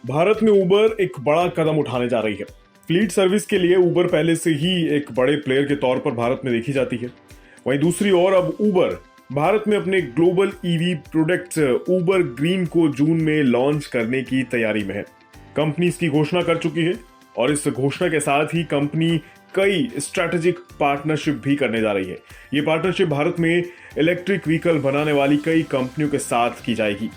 भारत में उबर एक बड़ा कदम उठाने जा रही है। फ्लीट सर्विस के लिए उबर पहले से ही एक बड़े प्लेयर के तौर पर भारत में देखी जाती है। वहीं दूसरी ओर अब उबर भारत में अपने ग्लोबल ईवी प्रोडक्ट उबर ग्रीन को जून में लॉन्च करने की तैयारी में है। कंपनी इसकी घोषणा कर चुकी है और इस घोषणा के साथ ही कंपनी कई स्ट्रैटेजिक पार्टनरशिप भी करने जा रही है। ये पार्टनरशिप भारत में इलेक्ट्रिक व्हीकल बनाने वाली कई कंपनियों के साथ की जाएगी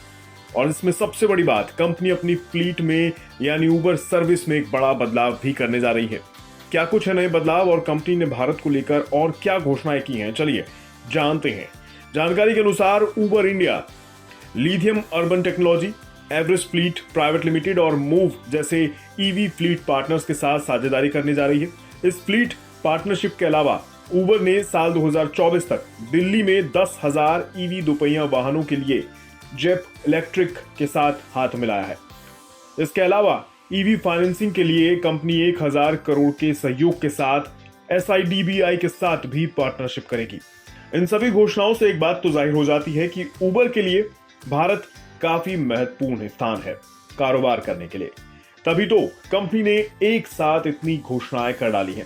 और इसमें सबसे बड़ी बात, कंपनी अपनी फ्लीट में यानी उबर सर्विस में एक बड़ा बदलाव भी करने जा रही है। क्या कुछ है नए बदलाव और कंपनी ने भारत को लेकर और क्या घोषणाएं की हैं, चलिए जानते हैं। जानकारी के अनुसार उबर India lithium urban technology, Everest fleet private limited और मूव जैसे ईवी फ्लीट पार्टनर्स के साथ साझेदारी करने जा रही है। इस फ्लीट पार्टनरशिप के अलावा उबर ने साल 2024 तक दिल्ली में 10,000 ईवी दोपहिया वाहनों के लिए जेप इलेक्ट्रिक के साथ हाथ मिलाया है। इसके अलावा ईवी फाइनेंसिंग के लिए कंपनी 1,000 करोड़ के सहयोग के साथ SIDBI के साथ भी पार्टनरशिप करेगी। इन सभी घोषणाओं से एक बात तो जाहिर हो जाती है कि उबर के लिए भारत काफी महत्वपूर्ण स्थान है कारोबार करने के लिए। तभी तो कंपनी ने एक साथ इतनी घोषणाएं कर डाली हैं।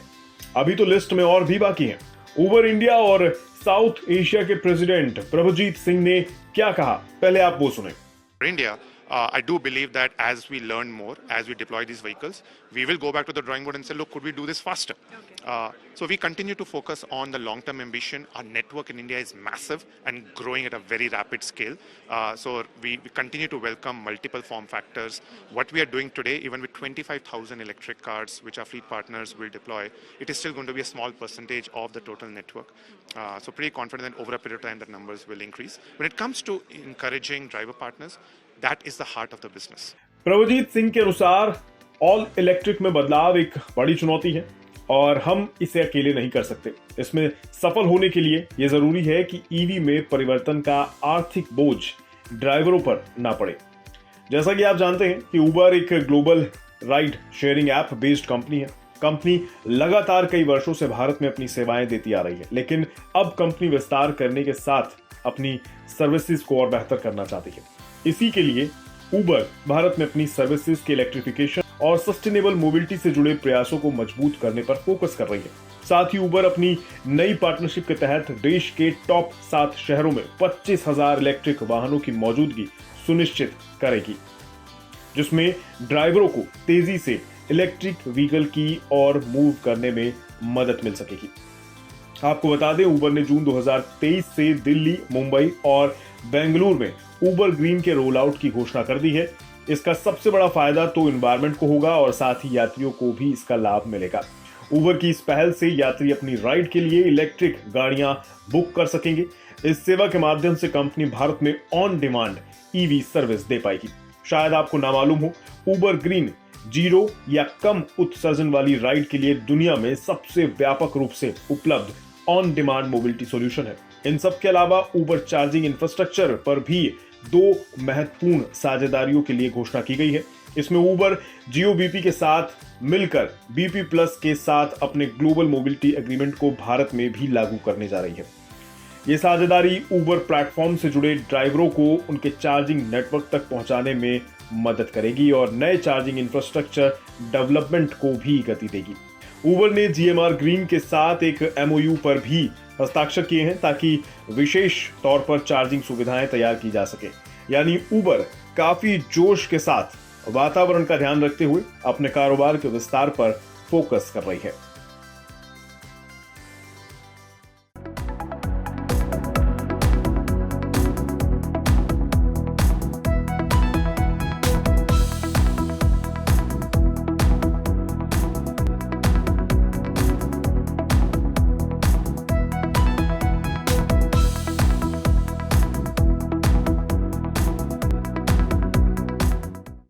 अभी तो लिस्ट में और भी बाकी हैं। उबर इंडिया और साउथ एशिया के प्रेसिडेंट प्रभुजीत सिंह ने क्या कहा, पहले आप वो सुने। India, I do believe that as we learn more, as we deploy these vehicles, we will go back to the drawing board and say, look, could we do this faster? So we continue to focus on the long-term ambition. Our network in India is massive and growing at a very rapid scale. So we continue to welcome multiple form factors. What we are doing today, even with 25,000 electric cars, which our fleet partners will deploy, it is still going to be a small percentage of the total network. So pretty confident that over a period of time, the numbers will increase. When it comes to encouraging driver partners, that is the heart of the business. प्रभुजीत Singh के अनुसार all electric में बदलाव एक बड़ी चुनौती है और हम इसे अकेले नहीं कर सकते। इसमें सफल होने के लिए यह जरूरी है कि ईवी में परिवर्तन का आर्थिक बोझ ड्राइवरों पर ना पड़े। जैसा कि आप जानते हैं कि उबर एक global ride sharing app based company है। कंपनी लगातार कई वर्षों से भारत में अपनी सेवाएं देती आ रही है, लेकिन अब कंपनी विस्तार करने के साथ अपनी सर्विसेज को और बेहतर करना चाहती है। इसी के लिए उबर भारत में अपनी सर्विसेज के इलेक्ट्रिफिकेशन और सस्टेनेबल मोबिलिटी से जुड़े प्रयासों को मजबूत करने पर फोकस कर रही है। साथ ही उबर अपनी नई पार्टनरशिप के तहत देश के टॉप 7 शहरों में 25,000 इलेक्ट्रिक वाहनों की मौजूदगी सुनिश्चित करेगी, जिसमें ड्राइवरों को तेजी से इलेक्ट्रिक व्हीकल की ओर मूव करने में मदद मिल सकेगी। आपको बता दें, उबर ने जून 2023 से दिल्ली, मुंबई और बेंगलुरु में उबर ग्रीन के रोल आउट की घोषणा कर दी है। इसका सबसे बड़ा फायदा तो एनवायरनमेंट को होगा और साथ ही यात्रियों को भी इसका लाभ मिलेगा। उबर की इस पहल से यात्री अपनी राइड के लिए इलेक्ट्रिक गाड़ियां बुक कर सकेंगे। इस सेवा के माध्यम से कंपनी भारत में ऑन डिमांड ईवी सर्विस दे पाएगी। शायद आपको ना मालूम हो, उबर ग्रीन जीरो या कम उत्सर्जन वाली राइड के लिए दुनिया में सबसे व्यापक रूप से उपलब्ध ऑन डिमांड मोबिलिटी सॉल्यूशन है। इन सब के अलावा उबर चार्जिंग इंफ्रास्ट्रक्चर पर भी 2 महत्वपूर्ण साझेदारियों के लिए घोषणा की गई है। इसमें उबर जियो बीपी के साथ मिलकर बीपी प्लस के साथ अपने ग्लोबल मोबिलिटी एग्रीमेंट को भारत में भी लागू करने जा रही है। ये साझेदारी उबर प्लेटफॉर्म से जुड़े ड्राइवरों को उनके चार्जिंग नेटवर्क तक पहुंचाने में मदद करेगी और नए चार्जिंग इंफ्रास्ट्रक्चर डेवलपमेंट को भी गति देगी। उबर ने GMR ग्रीन के साथ एक MOU पर भी हस्ताक्षर किए हैं ताकि विशेष तौर पर चार्जिंग सुविधाएं तैयार की जा सके। यानी उबर काफी जोश के साथ वातावरण का ध्यान रखते हुए अपने कारोबार के विस्तार पर फोकस कर रही है।